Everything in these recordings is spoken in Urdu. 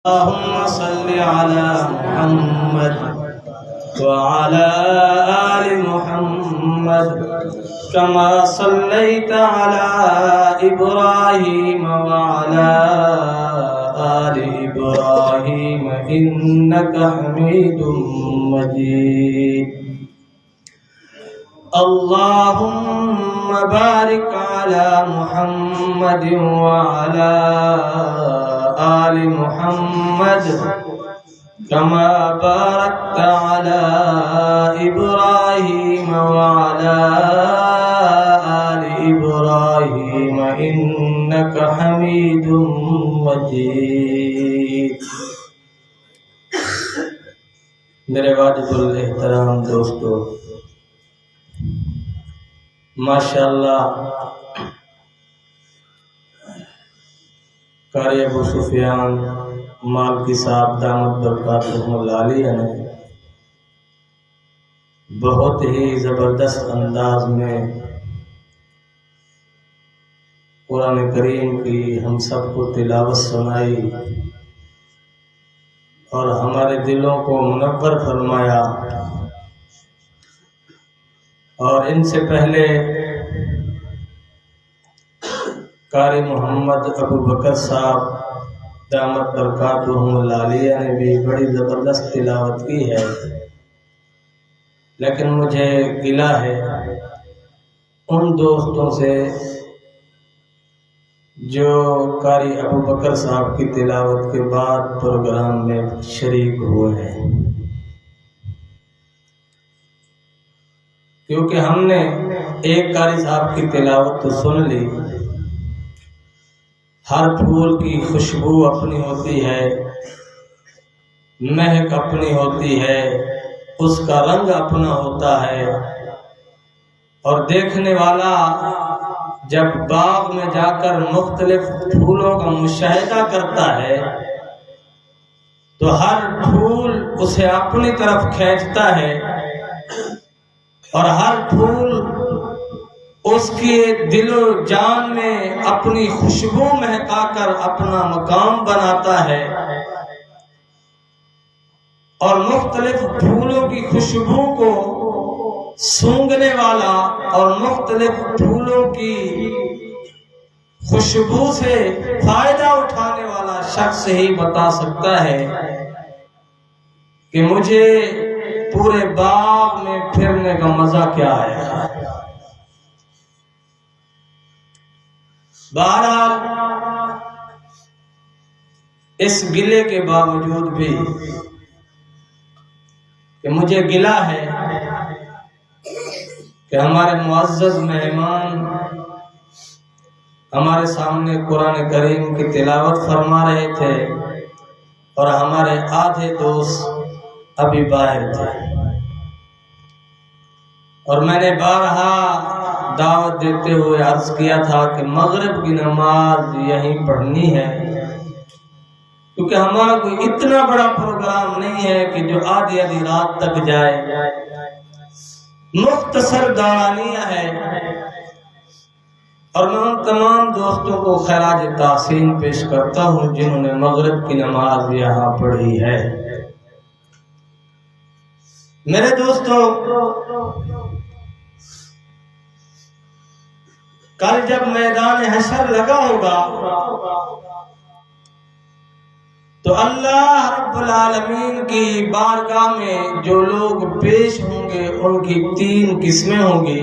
اللهم صل على محمد وعلى آل محمد كما صليت على إبراهيم وعلى آل إبراهيم إنك حميد مجيد اللهم بارك على محمد وعلى آل محمد كما باركت على إبراهيم وعلى آل إبراهيم إنك حميد مجيد۔ میرے واجب الاحترام دوستو، ماشاءاللہ قاری ابو سفیان مالکی صاحب دامت برکاتہم اللہ علیہ نے بہت ہی زبردست انداز میں قرآن کریم کی ہم سب کو تلاوت سنائی اور ہمارے دلوں کو منور فرمایا۔ اور ان سے پہلے قاری محمد ابو بکر صاحب دامت برکاتہم اللہ علیہ نے بھی بڑی زبردست تلاوت کی ہے، لیکن مجھے گلہ ہے ان دوستوں سے جو قاری ابو بکر صاحب کی تلاوت کے بعد پروگرام میں شریک ہوئے ہیں، کیونکہ ہم نے ایک قاری صاحب کی تلاوت تو سن لی، ہر پھول کی خوشبو اپنی ہوتی ہے، مہک اپنی ہوتی ہے، اس کا رنگ اپنا ہوتا ہے، اور دیکھنے والا جب باغ میں جا کر مختلف پھولوں کا مشاہدہ کرتا ہے تو ہر پھول اسے اپنی طرف کھینچتا ہے، اور ہر پھول اس کے دل و جان میں اپنی خوشبو مہکا کر اپنا مقام بناتا ہے، اور مختلف پھولوں کی خوشبو کو سونگھنے والا اور مختلف پھولوں کی خوشبو سے فائدہ اٹھانے والا شخص ہی بتا سکتا ہے کہ مجھے پورے باغ میں پھرنے کا مزہ کیا ہے۔ بہرحال اس گلے کے باوجود بھی کہ مجھے گلہ ہے کہ ہمارے معزز مہمان ہمارے سامنے قرآن کریم کی تلاوت فرما رہے تھے اور ہمارے آدھے دوست ابھی باہر تھے، اور میں نے بارہا دعوت دیتے ہوئے عرض کیا تھا کہ مغرب کی نماز یہیں پڑھنی ہے، کیونکہ ہمارا کوئی اتنا بڑا پروگرام نہیں ہے کہ جو آدھی رات تک جائے، مختصر دورانیہ ہے۔ اور میں ان تمام دوستوں کو خراج تحسین پیش کرتا ہوں جنہوں نے مغرب کی نماز یہاں پڑھی ہے۔ میرے دوستوں، کل جب میدان حشر لگا ہوگا تو اللہ رب العالمین کی بارگاہ میں جو لوگ پیش ہوں گے ان کی 3 قسمیں ہوں گی۔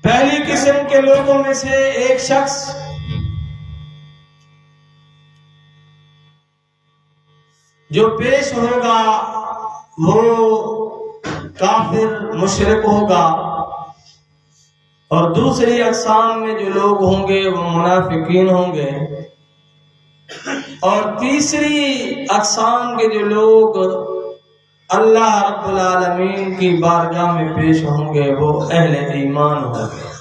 پہلی قسم کے لوگوں میں سے ایک شخص جو پیش ہوگا وہ کافر مشرک ہوگا، اور دوسری اقسام میں جو لوگ ہوں گے وہ منافقین ہوں گے، اور تیسری اقسام کے جو لوگ اللہ رب العالمین کی بارگاہ میں پیش ہوں گے وہ اہل ایمان ہوں گے۔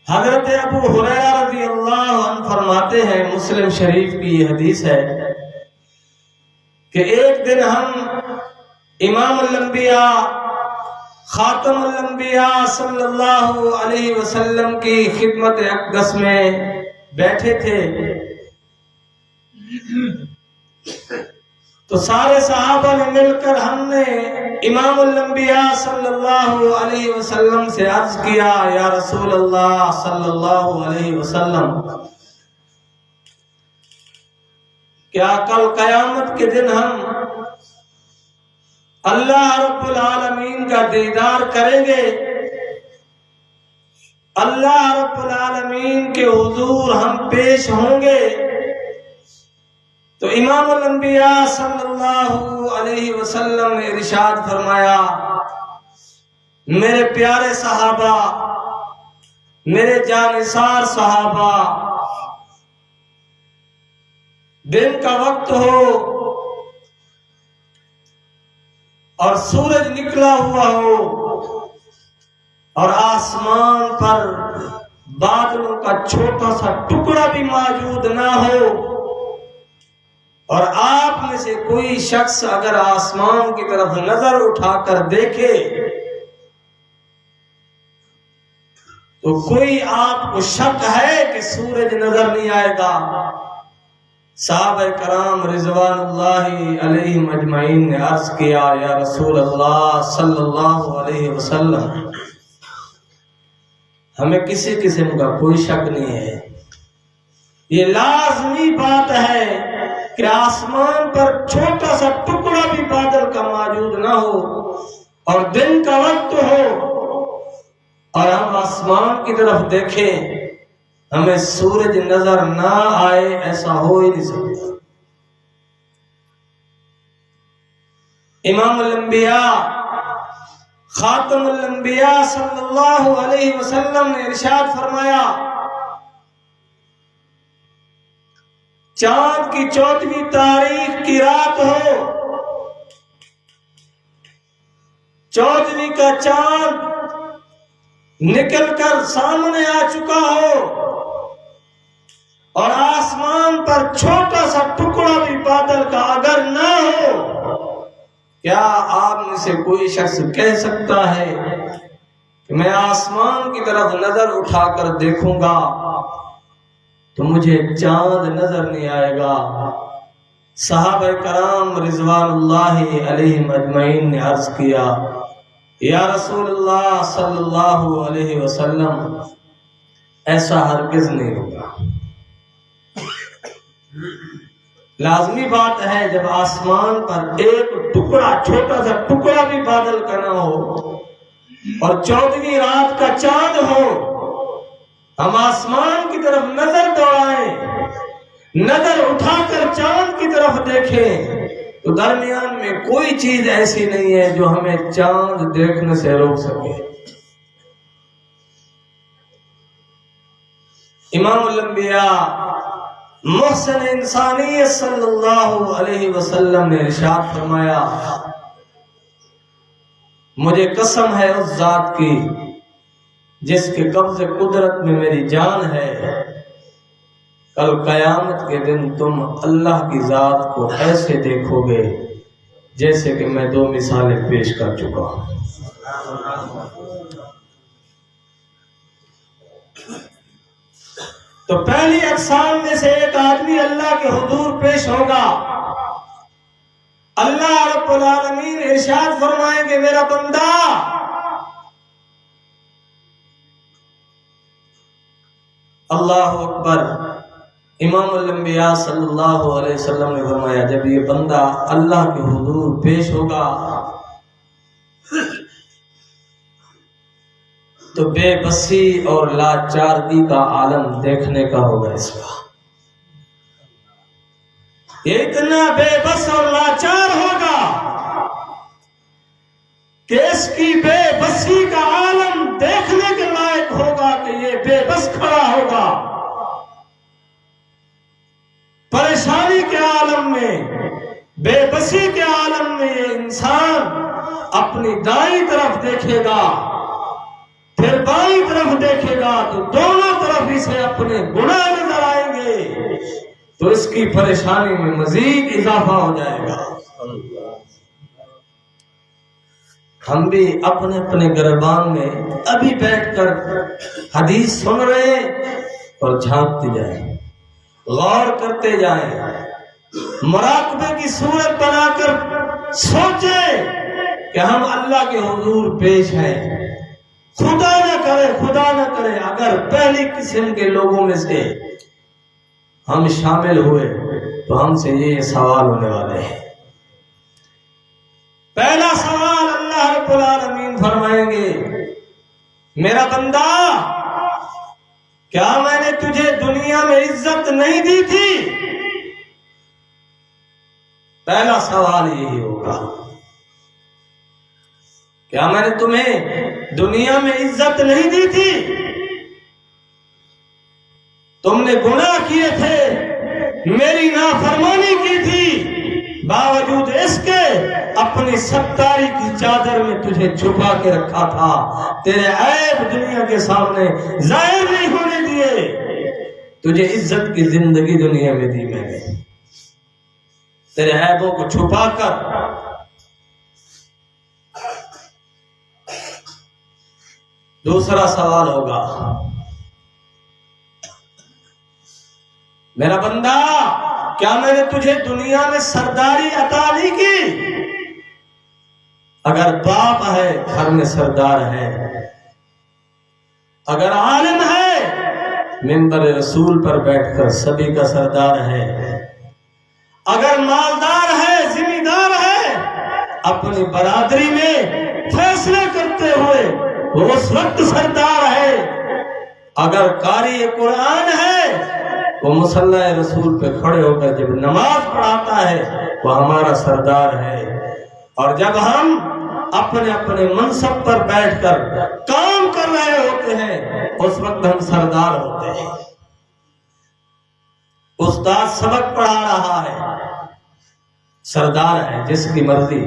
حضرت ابو ہریرہ رضی اللہ عنہ فرماتے ہیں، مسلم شریف کی یہ حدیث ہے کہ ایک دن ہم امام الانبیاء خاتم الانبیاء صلی اللہ علیہ وسلم کی خدمت اقدس میں بیٹھے تھے تو سارے صحابہ نے مل کر ہم نے امام الانبیاء صلی اللہ علیہ وسلم سے عرض کیا، یا رسول اللہ صلی اللہ علیہ وسلم، کیا کل قیامت کے دن ہم اللہ رب العالمین کا دیدار کریں گے؟ اللہ رب العالمین کے حضور ہم پیش ہوں گے؟ تو امام الانبیاء صلی اللہ علیہ وسلم نے ارشاد فرمایا، میرے پیارے صحابہ، میرے جانثار صحابہ، دن کا وقت ہو اور سورج نکلا ہوا ہو اور آسمان پر بادلوں کا چھوٹا سا ٹکڑا بھی موجود نہ ہو، اور آپ میں سے کوئی شخص اگر آسمان کی طرف نظر اٹھا کر دیکھے تو کوئی آپ کو شک ہے کہ سورج نظر نہیں آئے گا؟ صحابہ کرام رضوان اللہ علیہم اجمعین نے عرض کیا، یا رسول اللہ صلی اللہ علیہ وسلم، ہمیں کسی قسم کا کوئی شک نہیں ہے، یہ لازمی بات ہے کہ آسمان پر چھوٹا سا ٹکڑا بھی بادل کا موجود نہ ہو اور دن کا وقت ہو اور ہم آسمان کی طرف دیکھیں، ہمیں سورج نظر نہ آئے، ایسا ہو ہی نہیں سکتا۔ امام الانبیاء خاتم الانبیاء صلی اللہ علیہ وسلم نے ارشاد فرمایا، چاند کی 14ویں تاریخ کی رات ہو، 14ویں کا چاند نکل کر سامنے آ چکا ہو اور آسمان پر چھوٹا سا ٹکڑا بھی بادل کا اگر نہ ہو، کیا آپ میں سے کوئی شخص کہہ سکتا ہے کہ میں آسمان کی طرف نظر اٹھا کر دیکھوں گا تو مجھے چاند نظر نہیں آئے گا؟ صحابہ کرام رضوان اللہ علیہم اجمعین نے عرض کیا، یا رسول اللہ صلی اللہ علیہ وسلم، ایسا ہرگز نہیں ہوگا۔ لازمی بات ہے جب آسمان پر ایک ٹکڑا، چھوٹا سا ٹکڑا بھی بادل کا نہ ہو اور 14ویں رات کا چاند ہو، ہم آسمان کی طرف نظر دوڑائیں، نظر اٹھا کر چاند کی طرف دیکھیں تو درمیان میں کوئی چیز ایسی نہیں ہے جو ہمیں چاند دیکھنے سے روک سکے۔ امام الانبیاء محسن انسانیت صلی اللہ علیہ وسلم نے ارشاد فرمایا، مجھے قسم ہے اس ذات کی جس کے قبض قدرت میں میری جان ہے، کل قیامت کے دن تم اللہ کی ذات کو ایسے دیکھو گے جیسے کہ میں 2 مثالیں پیش کر چکا ہوں۔ تو پہلی اقسام میں سے ایک آدمی اللہ کے حضور پیش ہوگا، اللہ رب العالمین ارشاد فرمائیں گے، میرا بندہ اللہ اکبر۔ امام الانبیاء صلی اللہ علیہ وسلم نے فرمایا، جب یہ بندہ اللہ کے حضور پیش ہوگا تو بے بسی اور لاچارگی کا عالم دیکھنے کا ہوگا اس کا۔ یہ اتنا بے بس اور لاچار ہوگا کہ اس کی بے بسی کا عالم دیکھنے کے لائق ہوگا کہ یہ بے بس کھڑا ہوگا۔ پریشانی کے عالم میں، بے بسی کے عالم میں یہ انسان اپنی دائیں طرف دیکھے گا، پھر بائیں طرف دیکھے گا تو دونوں طرف اسے اپنے گناہ نظر آئیں گے، تو اس کی پریشانی میں مزید اضافہ ہو جائے گا۔ ہم بھی اپنے اپنے گربان میں ابھی بیٹھ کر حدیث سن رہے اور جھانکتے جائیں، غور کرتے جائیں، مراقبے کی صورت بنا کر سوچیں کہ ہم اللہ کے حضور پیش ہیں۔ خدا نہ کرے اگر پہلی قسم کے لوگوں میں سے ہم شامل ہوئے تو ہم سے یہ سوال ہونے والے ہیں۔ پہلا سوال اللہ رب العالمین فرمائیں گے، میرا بندہ کیا میں نے تجھے دنیا میں عزت نہیں دی تھی؟ پہلا سوال یہی ہوگا، کیا میں نے تمہیں دنیا میں عزت نہیں دی تھی؟ تم نے گناہ کیے تھے، میری نافرمانی کی تھی، باوجود اس کے اپنی ستاری کی چادر میں تجھے چھپا کے رکھا تھا، تیرے عیب دنیا کے سامنے ظاہر نہیں ہونے دیے، تجھے عزت کی زندگی دنیا میں دی میں نے، تیرے عیبوں کو چھپا کر۔ دوسرا سوال ہوگا، میرا بندہ کیا میں نے تجھے دنیا میں سرداری عطا نہیں کی؟ اگر باپ ہے گھر میں سردار ہے، اگر عالم ہے منبر رسول پر بیٹھ کر سبھی کا سردار ہے، اگر مالدار ہے ذمہ دار ہے، اپنی برادری میں فیصلے کرتے ہوئے وہ اس وقت سردار ہے، اگر قاری قرآن ہے وہ مصلی رسول پہ کھڑے ہو کر جب نماز پڑھاتا ہے وہ ہمارا سردار ہے، اور جب ہم اپنے اپنے منصب پر بیٹھ کر کام کر رہے ہوتے ہیں اس وقت ہم سردار ہوتے ہیں۔ استاد سبق پڑھا رہا ہے، سردار ہے، جس کی مرضی،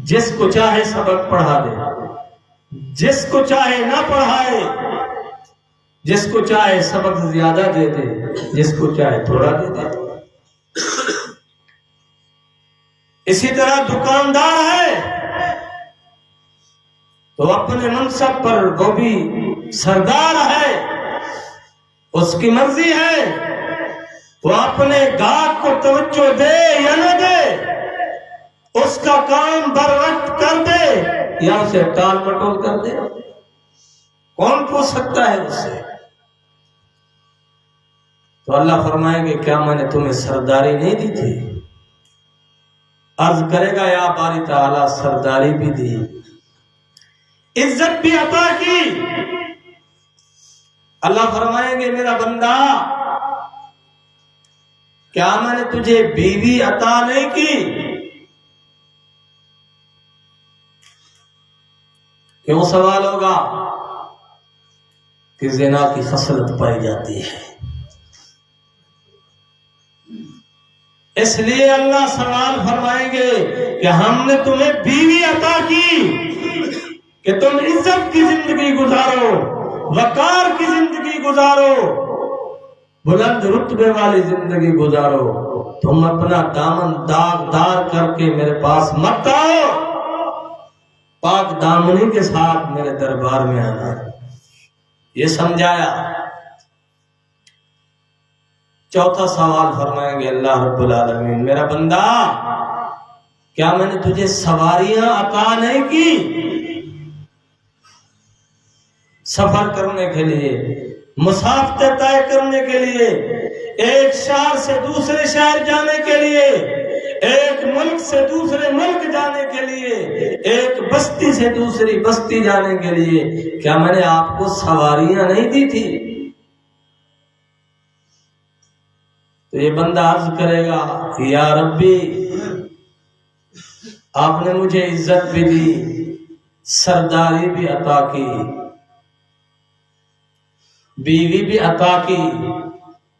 جس کو چاہے سبق پڑھا دے، جس کو چاہے نہ پڑھائے، جس کو چاہے سبق زیادہ دے دے، جس کو چاہے تھوڑا دے دے۔ اسی طرح دکاندار ہے تو اپنے منصب پر وہ بھی سردار ہے، اس کی مرضی ہے وہ اپنے گاہک کو توجہ دے یا نہ دے، اس کا کام بر وقت کر دے یا اسے ٹال مٹول کر دے، کون پوچھ سکتا ہے اس سے؟ تو اللہ فرمائیں گے کیا میں نے تمہیں سرداری نہیں دی تھی؟ عرض کرے گا یا باری تعالیٰ سرداری بھی دی، عزت بھی عطا کی۔ اللہ فرمائیں گے میرا بندہ کیا میں نے تجھے بیوی عطا نہیں کی؟ کیوں سوال ہوگا؟ کہ زنا کی خصلت پائی جاتی ہے، اس لیے اللہ سوال فرمائیں گے کہ ہم نے تمہیں بیوی عطا کی کہ تم عزت کی زندگی گزارو، وقار کی زندگی گزارو، بلند رتبے والی زندگی گزارو، تم اپنا دامن داغدار کر کے میرے پاس مت آؤ، پاک دامنی کے ساتھ میرے دربار میں آنا، یہ سمجھایا۔ چوتھا سوال فرمائیں گے اللہ رب العالمین میرا بندہ کیا میں نے تجھے سواریاں عطا نہیں کی؟ سفر کرنے کے لیے، مسافت طے کرنے کے لیے، ایک شہر سے دوسرے شہر جانے کے لیے، ایک ملک سے دوسرے ملک جانے کے لیے، ایک بستی سے دوسری بستی جانے کے لیے کیا میں نے آپ کو سواریاں نہیں دی تھی؟ تو یہ بندہ عرض کرے گا یا ربی آپ نے مجھے عزت بھی دی، سرداری بھی عطا کی، بیوی بھی عطا کی،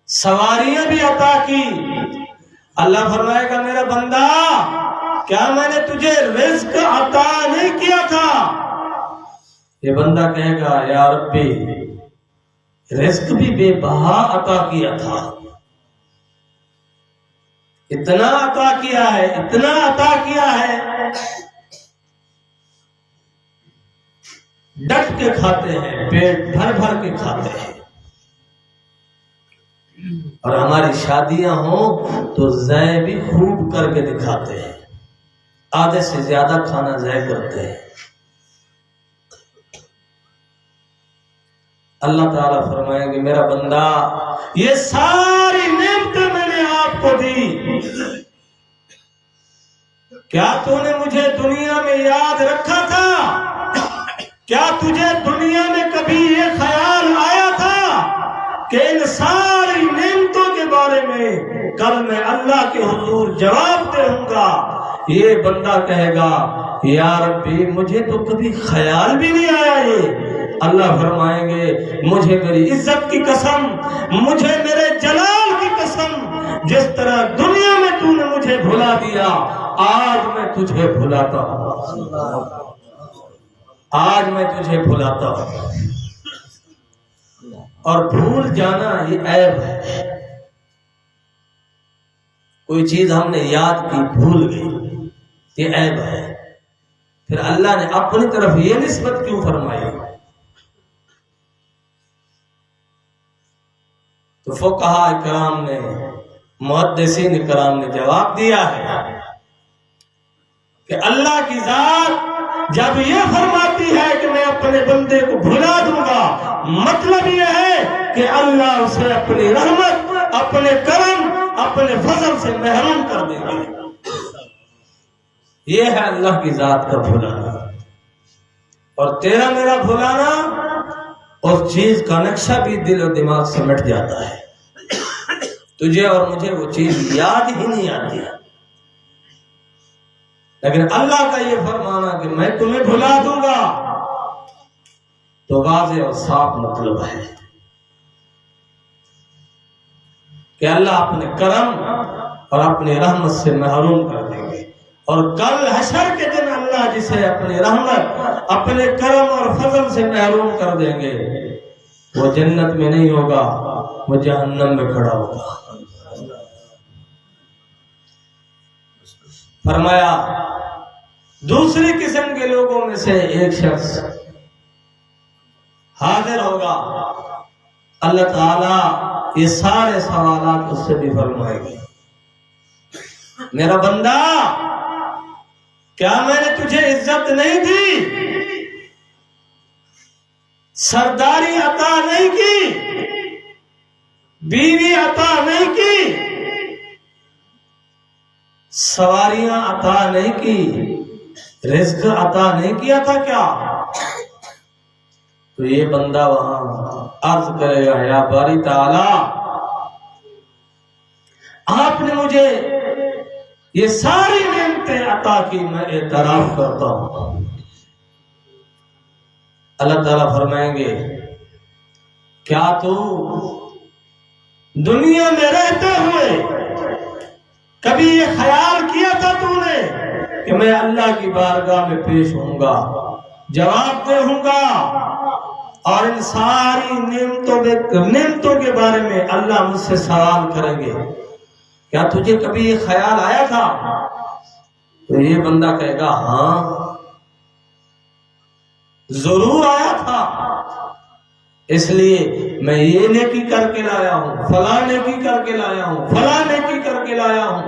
سواریاں بھی عطا کی۔ اللہ فرمائے گا میرا بندہ کیا میں نے تجھے رزق عطا نہیں کیا تھا؟ یہ بندہ کہے گا یا ربی رزق بھی بے بہا عطا کیا تھا، اتنا عطا کیا ہے، اتنا عطا کیا ہے ڈٹ کے کھاتے ہیں، پیٹ بھر بھر کے کھاتے ہیں، اور ہماری شادیاں ہوں تو ضائع بھی خوب کر کے دکھاتے ہیں، آدھے سے زیادہ کھانا ضائع کرتے ہیں۔ اللہ تعالیٰ فرمائیں گے میرا بندہ یہ ساری نعمتیں میں نے آپ کو دی، کیا تو نے مجھے دنیا میں یاد رکھا تھا؟ کیا تجھے دنیا میں کبھی یہ خیال آیا تھا کہ ان ساری نعمتوں کے بارے میں کل میں اللہ کے حضور جواب دے ہوں گا؟ یہ بندہ کہے گا یا ربی مجھے تو کبھی خیال بھی نہیں آیا یہ۔ اللہ فرمائیں گے مجھے میری عزت کی قسم، مجھے میرے جلال کی قسم، جس طرح دنیا میں تو نے مجھے بھلا دیا، آج میں تجھے بھلاتا ہوں، آج میں تجھے بھلاتا ہوں۔ اور بھول جانا یہ عیب ہے، کوئی چیز ہم نے یاد کی بھول گئی، یہ عیب ہے۔ پھر اللہ نے اپنی طرف یہ نسبت کیوں فرمائی؟ تو فقہاء کرام نے، محدثین کرام نے جواب دیا ہے کہ اللہ کی ذات جب یہ فرماتی ہے کہ میں اپنے بندے کو بھلا دوں گا، مطلب یہ ہے کہ اللہ اسے اپنی رحمت، اپنے کرم، اپنے فضل سے محروم کر دیں گے۔ یہ ہے اللہ کی ذات کا بھلانا۔ اور تیرا میرا بھلانا، اس چیز کا نقشہ بھی دل و دماغ سے مٹ جاتا ہے، تجھے اور مجھے وہ چیز یاد ہی نہیں آتی۔ لیکن اللہ کا یہ فرمانا کہ میں تمہیں بھلا دوں گا تو واضح اور صاف مطلب ہے کہ اللہ اپنے کرم اور اپنی رحمت سے محروم کر دیں گے، اور کل حشر کے دن اللہ جسے اپنی رحمت، اپنے کرم اور فضل سے محروم کر دیں گے، وہ جنت میں نہیں ہوگا، وہ جہنم میں کھڑا ہوگا۔ فرمایا دوسری قسم کے لوگوں میں سے ایک شخص حاضر ہوگا، اللہ تعالیٰ یہ سارے سوالات اس سے بھی فرمائے گے، میرا بندہ کیا میں نے تجھے عزت نہیں دی، سرداری عطا نہیں کی، بیوی عطا نہیں کی، سواریاں عطا نہیں کی، رزق عطا نہیں کیا تھا کیا؟ تو یہ بندہ وہاں عرض کرے گا یا باری تعالیٰ آپ نے مجھے یہ ساری نعمتیں عطا کی، میں اعتراف کرتا ہوں۔ اللہ تعالیٰ فرمائیں گے کیا تو دنیا میں رہتے ہوئے کبھی یہ خیال کیا تھا تو نے کہ میں اللہ کی بارگاہ میں پیش ہوں گا، جواب دے ہوں گا، اور ان ساری نعمتوں کے بارے میں اللہ مجھ سے سوال کریں گے، کیا تجھے کبھی یہ خیال آیا تھا؟ تو یہ بندہ کہے گا ہاں ضرور آیا تھا، اس لیے میں یہ نیکی کر کے لایا ہوں، فلاں نیکی کر کے لایا ہوں، فلاں نیکی کر کے لایا ہوں۔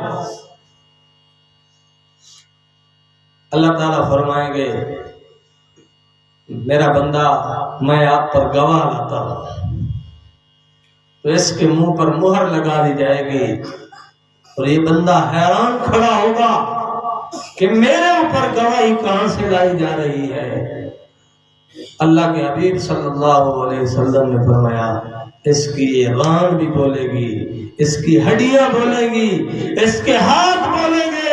اللہ تعالیٰ فرمائیں گے میرا بندہ میں آپ پر گواہ لاتا ہوں، تو اس کے منہ پر مہر لگا دی جائے گی، اور یہ بندہ حیران کھڑا ہوگا کہ میرے اوپر گواہی کہاں سے لائی جا رہی ہے۔ اللہ کے حبیب صلی اللہ علیہ وسلم نے فرمایا اس کی یہ ران بھی بولے گی، اس کی ہڈیاں بولے گی، اس کے ہاتھ بولیں گے،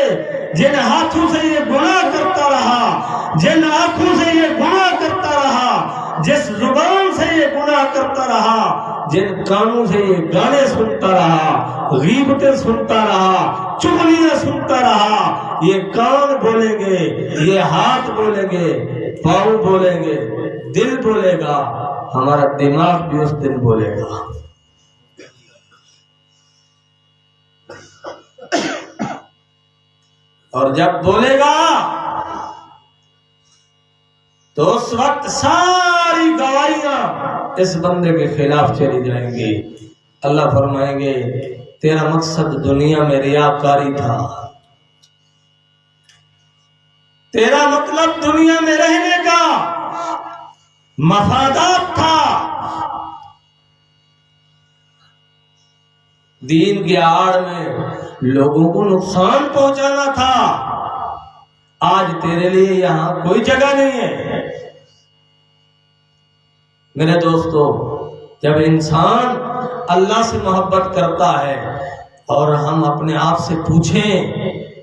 جن ہاتھوں سے یہ گناہ کرتا رہا، جن آنکھوں سے یہ گناہ کرتا رہا، جس زبان سے یہ گناہ کرتا رہا، جن کانوں سے یہ گانے سنتا رہا، غیبتیں سنتا رہا، چغلیاں سنتا رہا، یہ کان بولیں گے، یہ ہاتھ بولیں گے، پاؤں بولیں گے، دل بولے گا، ہمارا دماغ بھی اس دن بولے گا۔ اور جب بولے گا تو اس وقت ساری گواہیاں اس بندے کے خلاف چلی جائیں گی۔ اللہ فرمائیں گے تیرا مقصد دنیا میں ریاکاری تھا، تیرا مطلب دنیا میں رہنے کا مفادات تھا، دین کی آڑ میں لوگوں کو نقصان پہنچانا تھا۔ آج تیرے لیے یہاں کوئی جگہ نہیں ہے۔ میرے دوستو، جب انسان اللہ سے محبت کرتا ہے اور ہم اپنے آپ سے پوچھیں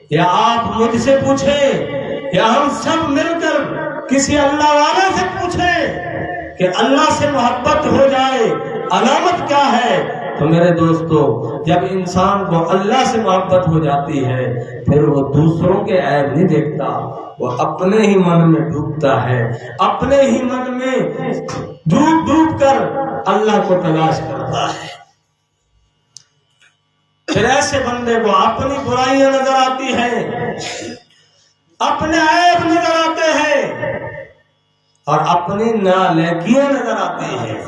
یا آپ مجھ سے پوچھیں یا ہم سب مل کر کسی اللہ والے سے پوچھیں کہ اللہ سے محبت ہو جائے علامت کیا ہے، تو میرے دوستو جب انسان کو اللہ سے محبت ہو جاتی ہے پھر وہ دوسروں کے عیب نہیں دیکھتا، وہ اپنے ہی من میں ڈوبتا ہے، اپنے ہی من میں ڈوب کر اللہ کو تلاش کرتا ہے۔ پھر ایسے بندے کو اپنی برائیاں نظر آتی ہیں، اپنے عیب نظر آتے ہیں اور اپنی نالائکیاں نظر آتی ہیں۔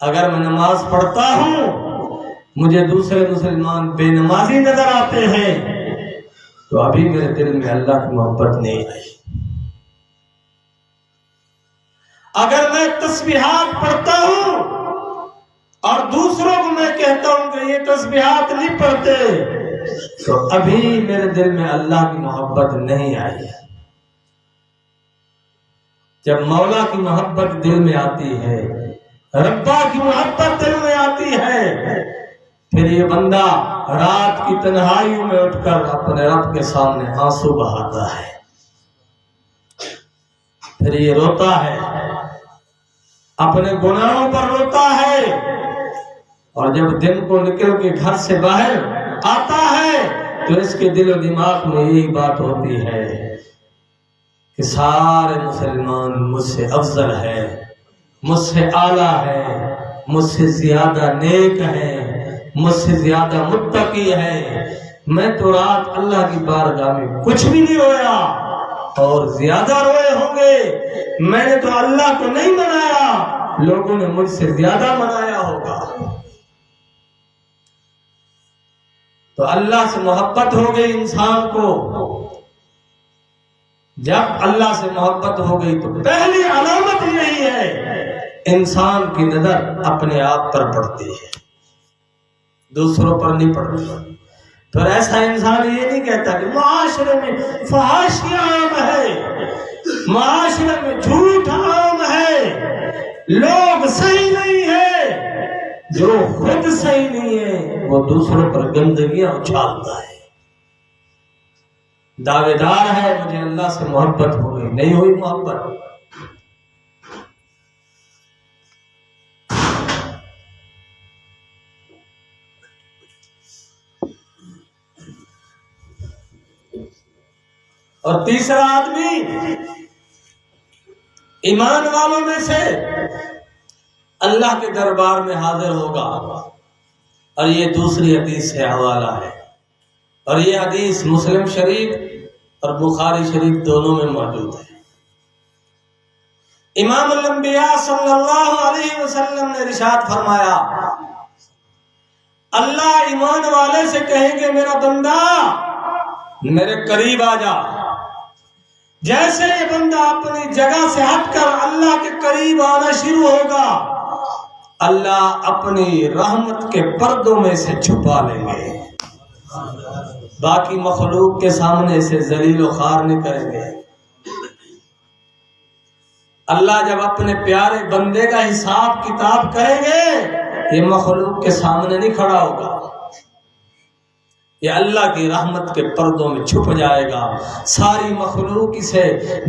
اگر میں نماز پڑھتا ہوں مجھے دوسرے مسلمان بے نمازی نظر آتے ہیں تو ابھی میرے دل میں اللہ کی محبت نہیں آئی۔ اگر میں تسبیحات پڑھتا ہوں اور دوسروں کو میں کہتا ہوں کہ یہ تسبیحات نہیں پڑھتے تو ابھی میرے دل میں اللہ کی محبت نہیں آئی۔ جب مولا کی محبت دل میں آتی ہے، ربا کی محبت دل میں آتی ہے، پھر یہ بندہ رات کی تنہائیوں میں اٹھ کر اپنے رب کے سامنے آنسو بہاتا ہے، پھر یہ روتا ہے، اپنے گناہوں پر روتا ہے، اور جب دن کو نکل کے گھر سے باہر آتا ہے تو اس کے دل و دماغ میں یہی بات ہوتی ہے کہ سارے مسلمان مجھ سے افضل ہے، مجھ سے اعلیٰ ہے، مجھ سے زیادہ نیک ہے، مجھ سے زیادہ متقی ہے، میں تو رات اللہ کی بارگاہ میں کچھ بھی نہیں رویا اور زیادہ روئے ہوں گے، میں نے تو اللہ کو نہیں منایا، لوگوں نے مجھ سے زیادہ منایا ہوگا۔ تو اللہ سے محبت ہو گئی انسان کو، جب اللہ سے محبت ہو گئی تو پہلی علامت یہی ہے انسان کی نظر اپنے آپ پر پڑتی ہے، دوسروں پر نہیں پڑتی۔ پھر ایسا انسان یہ نہیں کہتا کہ معاشرے میں فحاشی عام ہے، معاشرے میں جھوٹ عام ہے، لوگ صحیح نہیں ہے، جو خود صحیح نہیں ہے وہ دوسروں پر گندگیاں اچھالتا ہے، دعوے دار ہے مجھے اللہ سے محبت ہو گئی، نہیں ہوئی محبت۔ اور تیسرا آدمی ایمان والوں میں سے اللہ کے دربار میں حاضر ہوگا، اور یہ دوسری حدیث سے حوالہ ہے، اور یہ حدیث مسلم شریف اور بخاری شریف دونوں میں موجود ہے۔ امام الانبیاء صلی اللہ علیہ وسلم نے ارشاد فرمایا، اللہ ایمان والے سے کہیں گے میرا بندہ میرے قریب آ جا، جیسے یہ بندہ اپنی جگہ سے ہٹ کر اللہ کے قریب آنا شروع ہوگا، اللہ اپنی رحمت کے پردوں میں سے چھپا لیں گے، باقی مخلوق کے سامنے سے ذلیل و خوار نہیں کریں گے۔ اللہ جب اپنے پیارے بندے کا حساب کتاب کریں گے یہ مخلوق کے سامنے نہیں کھڑا ہوگا، یہ اللہ کی رحمت کے پردوں میں چھپ جائے گا، ساری مخلوق اسے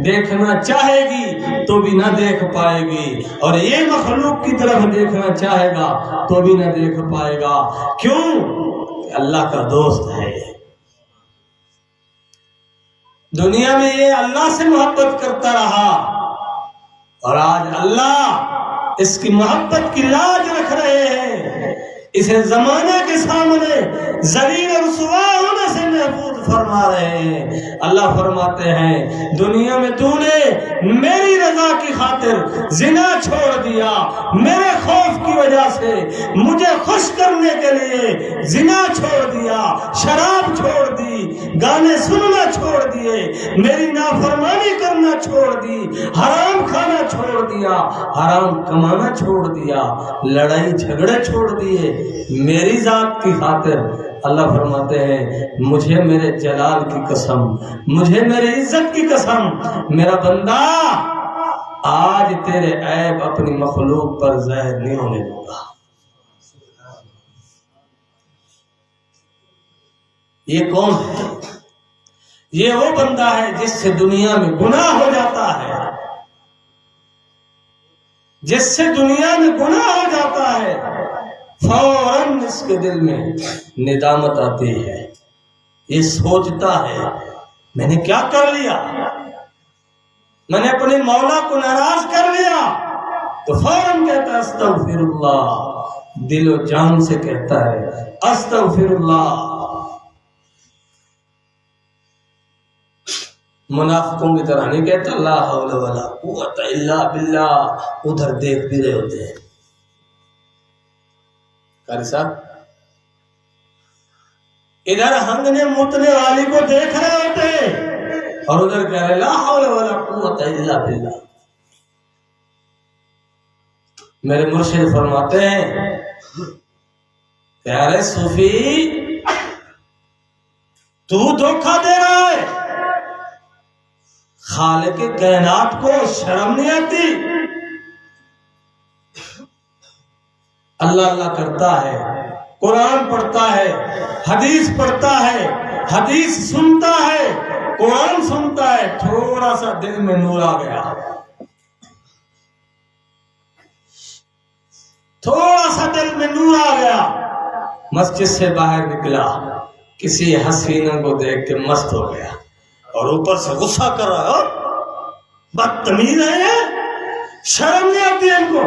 دیکھنا چاہے گی تو بھی نہ دیکھ پائے گی، اور یہ مخلوق کی طرف دیکھنا چاہے گا تو بھی نہ دیکھ پائے گا۔ کیوں؟ کہ اللہ کا دوست ہے۔ دنیا میں یہ اللہ سے محبت کرتا رہا اور آج اللہ اس کی محبت کی لاج رکھ رہے ہیں، اسے زمانہ کے سامنے ذلیل و رسوا ہونے سے محفوظ فرما رہے ہیں۔ اللہ فرماتے ہیں دنیا میں تو نے میری رضا کی خاطر زنا چھوڑ دیا، میرے خوف کی وجہ سے مجھے خوش کرنے کے لیے زنا چھوڑ دیا، شراب چھوڑ دی، گانے سننا چھوڑ دیے، میری نافرمانی کرنا چھوڑ دی، حرام کھانا چھوڑ دیا، حرام کمانا چھوڑ دیا، لڑائی جھگڑے چھوڑ دیے میری ذات کی خاطر۔ اللہ فرماتے ہیں مجھے میرے جلال کی قسم، مجھے میرے عزت کی قسم، میرا بندہ آج تیرے عیب اپنی مخلوق پر ظاہر نہیں ہونے دوں گا۔ یہ کون ہے؟ یہ وہ بندہ ہے جس سے دنیا میں گناہ ہو جاتا ہے، جس سے دنیا میں گناہ ہو جاتا ہے فوراً اس کے دل میں ندامت آتی ہے، یہ سوچتا ہے میں نے کیا کر لیا، میں نے اپنے مولا کو ناراض کر لیا، تو فوراً کہتا ہے استغفر اللہ، دل و جان سے کہتا ہے استغفر اللہ۔ منافقوں کی طرح نہیں کہتا لا حول ولا قوت الا باللہ، ادھر دیکھ بھی رہے ہوتے ہیں قاری صاحب، ادھر ہنگنے متنے والی کو دیکھ رہے ہوتے اور ادھر کہہ رہے لا حول ولا قوت الا باللہ۔ میرے مرشد فرماتے ہیں کہ ارے صوفی تو دھوکہ دے رہا ہے، خالق کائنات کو شرم نہیں آتی؟ اللہ اللہ کرتا ہے، قرآن پڑھتا ہے، حدیث پڑھتا ہے، حدیث سنتا ہے، قرآن سنتا ہے، تھوڑا سا دل میں نور آ گیا، تھوڑا سا دل میں نور آ گیا، مسجد سے باہر نکلا، کسی حسینہ کو دیکھ کے مست ہو گیا اور اوپر سے غصہ کر رہا ہے، بدتمیز ہے، شرم نہیں آتی ان کو،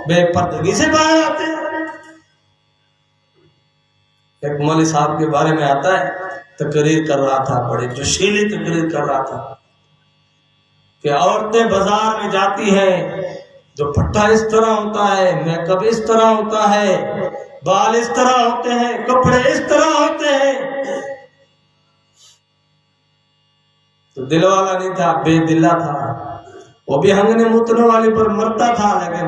بے پردگی سے باہر آتے ہیں۔ ایک مولوی صاحب کے بارے میں آتا ہے، تقریر کر رہا تھا، بڑی جوشیلی تقریر کر رہا تھا کہ عورتیں بازار میں جاتی ہیں، دوپٹہ اس طرح ہوتا ہے، میک اپ اس طرح ہوتا ہے، بال اس طرح ہوتے ہیں، کپڑے اس طرح ہوتے ہیں۔ تو دل والا نہیں تھا، بے دلہ تھا، وہ بھی ہنگنے متنے والے پر مرتا تھا، لیکن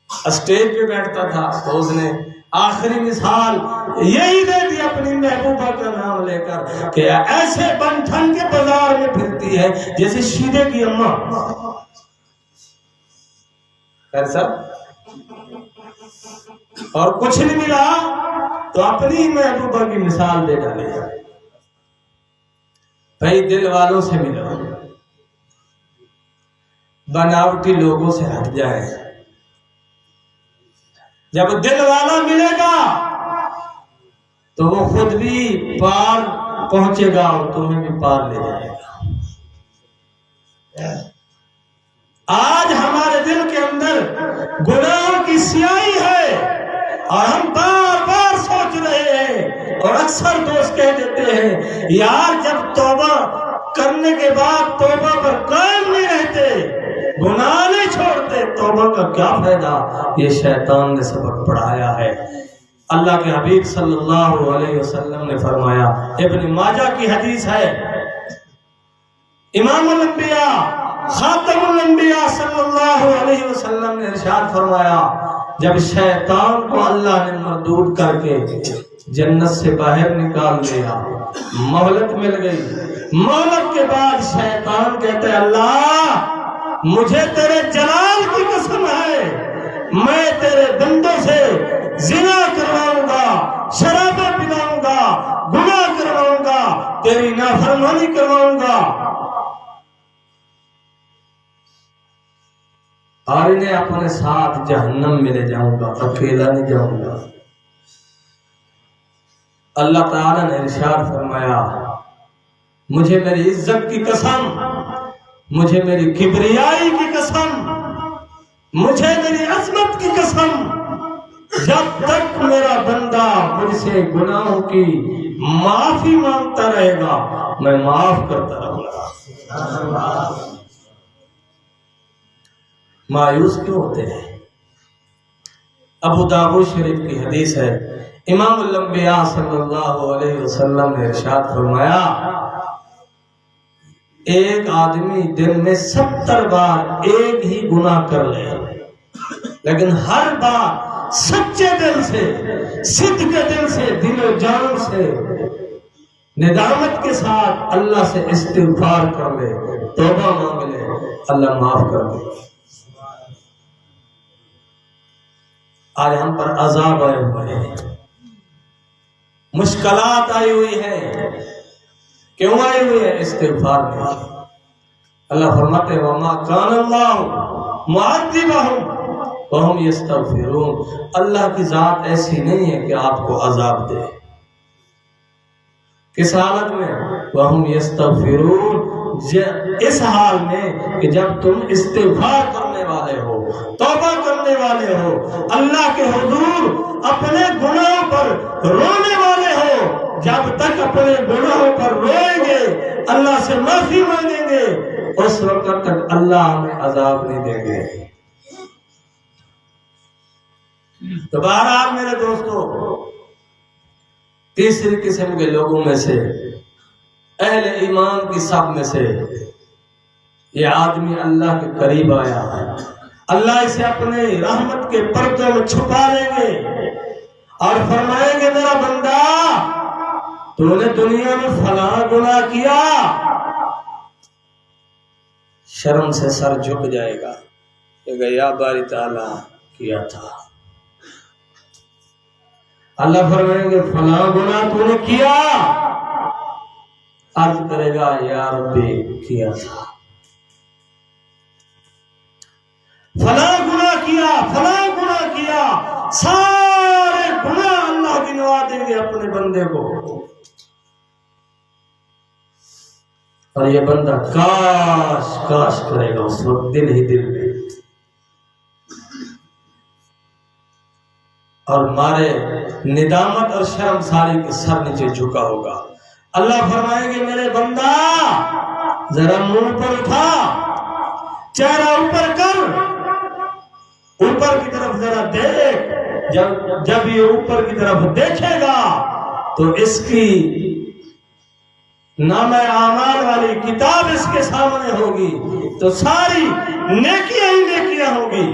اسٹیج پہ بیٹھتا تھا تو اس نے آخری مثال یہی دے دی اپنی محبوبہ کا نام لے کر کہ ایسے بن ٹھن کے بازار میں پھرتی ہے جیسے شیدے کی اماں۔ ایسا اور کچھ نہیں ملا تو اپنی محبوبہ کی مثال دے ڈالے۔ بھائی دل والوں سے ملو، بناوٹی لوگوں سے ہٹ جائے، جب دل والا ملے گا تو وہ خود بھی پار پہنچے گا اور تمہیں بھی پار لے جائے گا۔ آج ہمارے دل کے اندر گناہوں کی سیاہی ہے اور ہم بار بار سوچ رہے ہیں اور اکثر دوست کہہ دیتے ہیں یار جب توبہ کرنے کے بعد توبہ پر قائم نہیں رہتے، گناہ نہیں چھوڑتے، توبہ کا کیا فائدہ؟ یہ شیطان نے سبق پڑھایا ہے۔ اللہ کے حبیب صلی اللہ علیہ وسلم نے فرمایا، ابن ماجہ کی حدیث ہے، امام الانبیاء خاتم الانبیاء صلی اللہ علیہ وسلم نے ارشاد فرمایا، جب شیطان کو اللہ نے مردود کر کے جنت سے باہر نکال دیا، مہلت مل گئی، مہلت کے بعد شیطان کہتے ہیں اللہ مجھے تیرے جلال کی قسم ہے، میں تیرے بندوں سے زنا کرواؤں گا، شرابیں پلاؤں گا، گناہ کرواؤں گا، تیری نافرمانی کرواؤں گا، اور انہیں اپنے ساتھ جہنم میں لے جاؤں گا، اکیلا نہیں جاؤں گا۔ اللہ تعالیٰ نے ارشاد فرمایا، مجھے میری عزت کی قسم، مجھے میری کبریائی کی قسم، مجھے میری عظمت کی قسم، جب تک میرا بندہ مجھ سے گناہوں کی معافی مانگتا رہے گا میں معاف کرتا رہوں گا۔ مایوس کیوں ہوتے ہیں؟ ابو داؤد شریف کی حدیث ہے، امام الانبیاء صلی اللہ علیہ وسلم نے ارشاد فرمایا ایک آدمی دن میں 70 بار ایک ہی گناہ کر لے لیکن ہر بار سچے دل سے، صدق کے دل سے، دل و جان سے، ندامت کے ساتھ اللہ سے استغفار کر لے، توبہ مانگ لے، اللہ معاف کر دے۔ آج ہم پر عذاب آئے ہوئے ہیں، مشکلات آئی ہوئی ہے، کیوں آئی ہوئی ہے؟ استغفار میں۔ اللہ فرماتے ہیں وَمَا كَانَ اللَّهُ مُعَذِّبَهُمْ وَهُمْ يَسْتَغْفِرُونَ، اللہ کی ذات ایسی نہیں ہے کہ آپ کو عذاب دے۔ کس حالت میں؟ وَهُمْ يَسْتَغْفِرُونَ، اس حال میں کہ جب تم استغفار کرنے والے ہو، توبہ کرنے والے ہو، اللہ کے حضور اپنے گناہوں پر رونے والے ہو۔ جب تک اپنے گناہوں پر روئیں گے، اللہ سے معافی مانگیں گے، اس وقت تک اللہ ہمیں عذاب نہیں دیں گے۔ تو بہرحال میرے دوستو، تیسری قسم کے لوگوں میں سے، اہل ایمان کی صف میں سے یہ آدمی اللہ کے قریب آیا ہے، اللہ اسے اپنے رحمت کے پردوں میں چھپا لیں گے اور فرمائیں گے میرا بندہ تو نے دنیا میں فلاں گناہ کیا، شرم سے سر جھک جائے گا کہ یا باری تعالیٰ کیا تھا۔ اللہ فرمائیں گے فلاں گناہ تو نے کیا، عرض کرے گا یا ربی کیا تھا، فلاں گناہ کیا، فلاں گناہ کیا، سارے گناہ اللہ گنوا دیں گے اپنے بندے کو، اور یہ بندہ کاش کاش کرے گا اس وقت دل ہی دل میں، اور مارے ندامت اور شرمساری کے سر نیچے جھکا ہوگا۔ اللہ فرمائیں گے میرے بندہ ذرا منہ پر اٹھا، چہرہ اوپر کر، اوپر کی طرف ذرا دیکھ، جب یہ اوپر کی طرف دیکھے گا تو اس کی نامہ اعمال والی کتاب اس کے سامنے ہوگی تو ساری نیکیاں ہی نیکیاں ہوگی۔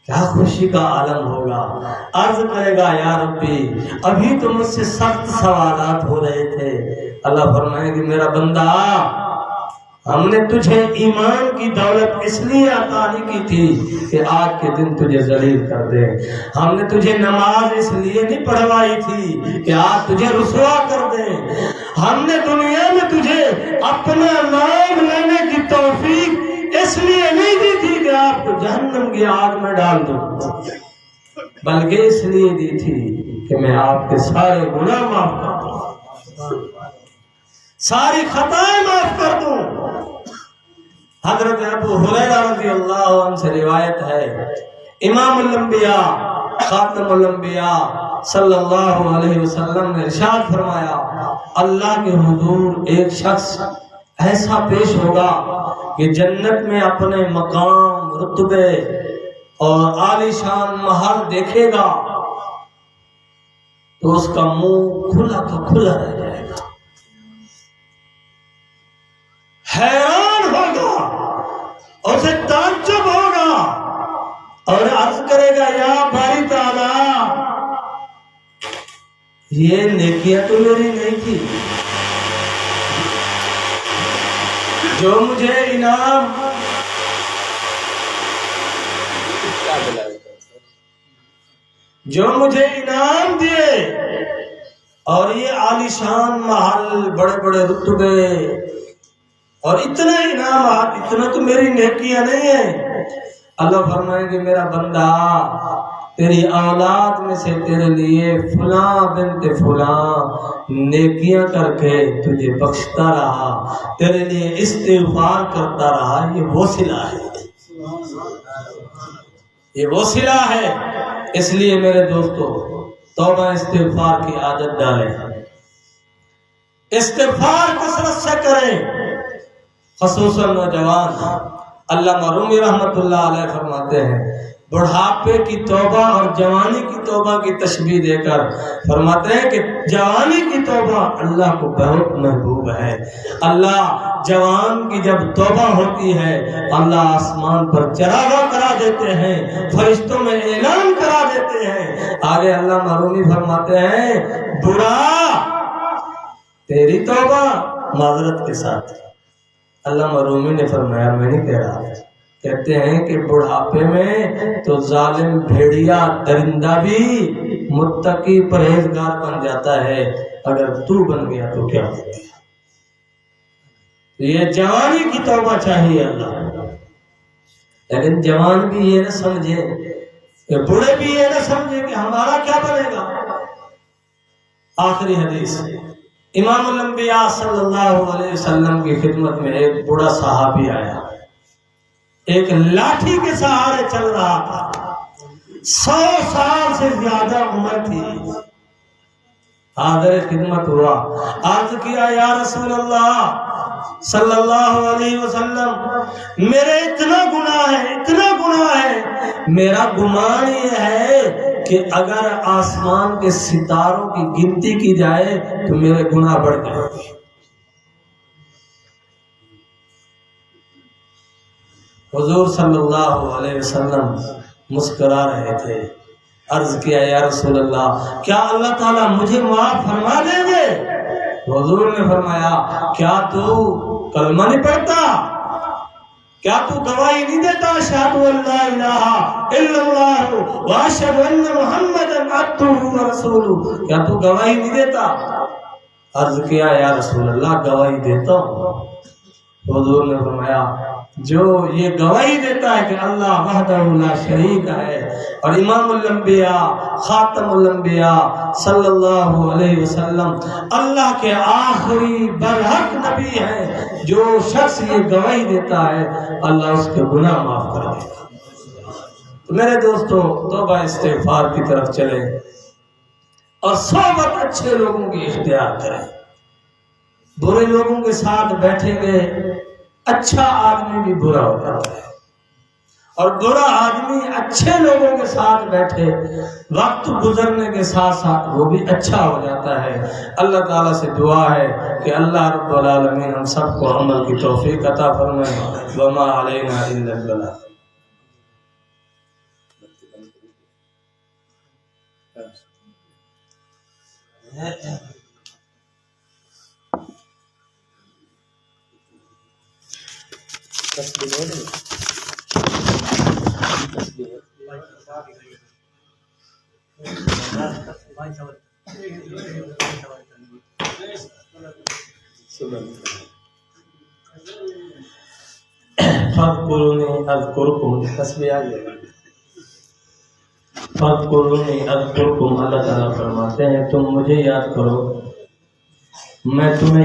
کیا خوشی کا عالم ہوگا۔ عرض کرے گا یا ربی ابھی تو مجھ سے سخت سوالات ہو رہے تھے، اللہ فرمائے گی میرا بندہ ہم نے تجھے ایمان کی دولت اس لیے عطا نہیں کی تھی کہ آج کے دن تجھے ذلیل کر دے، ہم نے تجھے نماز اس لیے نہیں پڑھوائی تھی کہ آج تجھے رسوا کر دے، ہم نے دنیا میں تجھے اپنا نام لینے کی توفیق اس لیے نہیں دی تھی کہ آپ کو جہنم کی آگ میں ڈال دوں، بلکہ اس لیے دی تھی کہ میں آپ کے سارے گناہ معاف کر دوں، ساری خطائیں معاف کر دوں۔ حضرت ابو ہریرہ رضی اللہ عنہ سے روایت ہے، امام الانبیاء خاتم الانبیاء صلی اللہ علیہ وسلم نے ارشاد فرمایا اللہ کے حضور ایک شخص ایسا پیش ہوگا کہ جنت میں اپنے مقام، رتبے اور عالی شان محل دیکھے گا تو اس کا منہ کھلا کا کھلا رہ جائے گا، حیران ہوگا، اسے تعجب ہوگا اور عرض کرے گا یا باری تعالیٰ یہ نیکیاں تو میری نہیں تھی، جو مجھے انعام دیے اور یہ عالی شان محل، بڑے بڑے رتبے اور اتنا انعامات، اتنا تو میری نیکیاں نہیں ہیں۔ اللہ فرمائیں گے میرا بندہ تیری اولاد میں سے تیرے لیے فلاں بنت فلاں نیکیاں کر کے تجھے بخشتا رہا، تیرے لیے استغفار کرتا رہا، یہ وہ صلہ ہے، یہ وہ صلہ ہے۔ اس لیے میرے دوستو توبہ استغفار کی عادت ڈالیں، استغفار کثرت سے کریں، خصوصاً نوجوان۔ علامہ رومی رحمۃ اللہ علیہ فرماتے ہیں بڑھاپے کی توبہ اور جوانی کی توبہ کی تشبیہ دے کر فرماتے ہیں کہ جوانی کی توبہ اللہ کو بہت محبوب ہے۔ اللہ جوان کی جب توبہ ہوتی ہے اللہ آسمان پر چراغاں کرا دیتے ہیں، فرشتوں میں اعلان کرا دیتے ہیں۔ آگے علامہ رومی فرماتے ہیں بڑھا تیری توبہ معذرت کے ساتھ۔ علامہ رومی نے فرمایا میں نہیں کہہ رہا، کہتے ہیں کہ بڑھاپے میں تو ظالم بھیڑیا درندہ بھی متقی پرہیزگار بن جاتا ہے، اگر تو بن گیا تو کیا ہو گیا۔ یہ جوانی کی توبہ چاہیے اللہ، لیکن جوان بھی یہ نہ سمجھے کہ بوڑھے بھی یہ نہ سمجھے کہ ہمارا کیا بنے گا۔ آخری حدیث، امام الانبیاء صلی اللہ علیہ وسلم کی خدمت میں ایک بوڑھا صحابی آیا، ایک لاٹھی کے سہارے چل رہا تھا، 100 سال سے زیادہ عمر تھی۔ حاضر خدمت ہوا، عرض کیا یا رسول اللہ صلی اللہ علیہ وسلم میرے اتنا گناہ ہے، میرا گمان یہ ہے کہ اگر آسمان کے ستاروں کی گنتی کی جائے تو میرے گناہ بڑھ جائیں گے۔ حضور صلی اللہ علیہ وسلم مسکرا رہے تھے، عرض کیا یا رسول اللہ کیا اللہ تعالیٰ مجھے معاف فرما دیں گے؟ حضور نے فرمایا کیا تو کلمہ نہیں پڑھتا؟ کیا تو گواہی نہیں دیتا اشہد ان لا الہ الا اللہ واشہد ان محمدا عبدہ ورسولہ؟ کیا تو گواہی نہیں دیتا؟ عرض کیا یا رسول اللہ گواہی دیتا ہوں۔ حضور نے فرمایا جو یہ گواہی دیتا ہے کہ اللہ وحدہ لا شریک ہے اور امام الانبیاء خاتم الانبیاء صلی اللہ علیہ وسلم اللہ کے آخری برحق نبی ہیں، جو شخص یہ گواہی دیتا ہے اللہ اس کے گناہ معاف کر دے گا۔ تو میرے دوستو توبہ استغفار کی طرف چلیں اور صحبت اچھے لوگوں کی اختیار کریں۔ برے لوگوں کے ساتھ بیٹھیں گے اچھا آدمی بھی برا ہو جاتا ہے، اور برا آدمی اچھے لوگوں کے ساتھ بیٹھے وقت گزرنے کے ساتھ ساتھ وہ بھی اچھا ہو جاتا ہے۔ اللہ تعالیٰ سے دعا ہے کہ اللہ رب العالمین ہم سب کو عمل کی توفیق عطا فرمائے۔ وما علینا الا البلاغ۔ فاذکرونی اذکرکم، تسبیح آ گیا۔ فاذکرونی اذکرکم، اللہ تعالیٰ فرماتے ہیں تم مجھے یاد کرو میں تمہیں